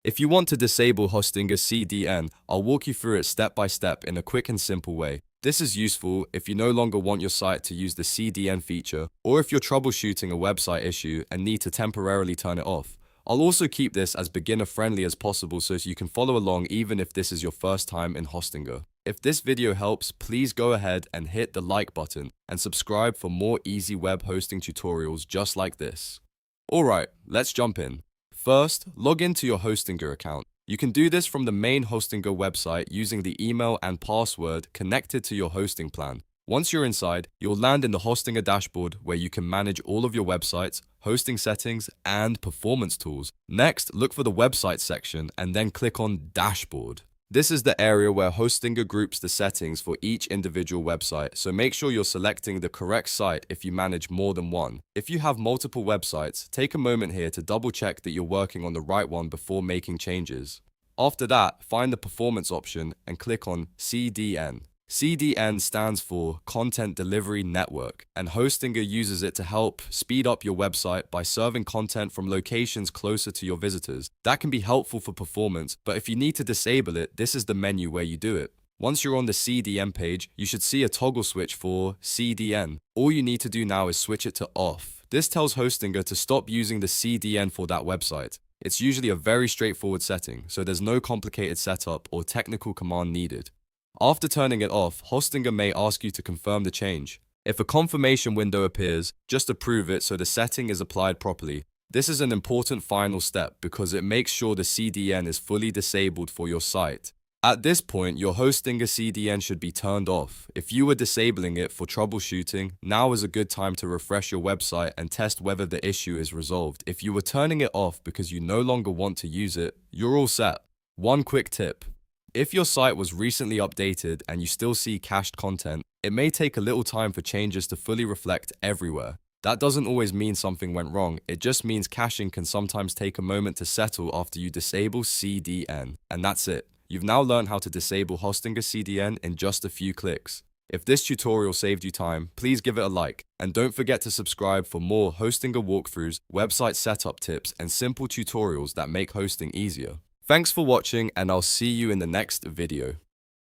If you want to disable Hostinger CDN, I'll walk you through it step by step in a quick and simple way. This is useful if you no longer want your site to use the CDN feature, or if you're troubleshooting a website issue and need to temporarily turn it off. I'll also keep this as beginner-friendly as possible so you can follow along even if this is your first time in Hostinger. If this video helps, please go ahead and hit the like button and subscribe for more easy web hosting tutorials just like this. Alright, let's jump in. First, log into your Hostinger account. You can do this from the main Hostinger website using the email and password connected to your hosting plan. Once you're inside, you'll land in the Hostinger dashboard where you can manage all of your websites, hosting settings, and performance tools. Next, look for the website section and then click on Dashboard. This is the area where Hostinger groups the settings for each individual website, so make sure you're selecting the correct site if you manage more than one. If you have multiple websites, take a moment here to double check that you're working on the right one before making changes. After that, find the performance option and click on CDN. CDN stands for Content Delivery Network, and Hostinger uses it to help speed up your website by serving content from locations closer to your visitors. That can be helpful for performance, but if you need to disable it, this is the menu where you do it. Once you're on the CDN page, you should see a toggle switch for CDN. All you need to do now is switch it to off. This tells Hostinger to stop using the CDN for that website. It's usually a very straightforward setting, so there's no complicated setup or technical command needed. After turning it off, Hostinger may ask you to confirm the change. If a confirmation window appears, just approve it so the setting is applied properly. This is an important final step because it makes sure the CDN is fully disabled for your site. At this point, your Hostinger CDN should be turned off. If you were disabling it for troubleshooting, now is a good time to refresh your website and test whether the issue is resolved. If you were turning it off because you no longer want to use it, you're all set. One quick tip. If your site was recently updated and you still see cached content, it may take a little time for changes to fully reflect everywhere. That doesn't always mean something went wrong, it just means caching can sometimes take a moment to settle after you disable CDN. And that's it. You've now learned how to disable Hostinger CDN in just a few clicks. If this tutorial saved you time, please give it a like. And don't forget to subscribe for more Hostinger walkthroughs, website setup tips, and simple tutorials that make hosting easier. Thanks for watching, and I'll see you in the next video.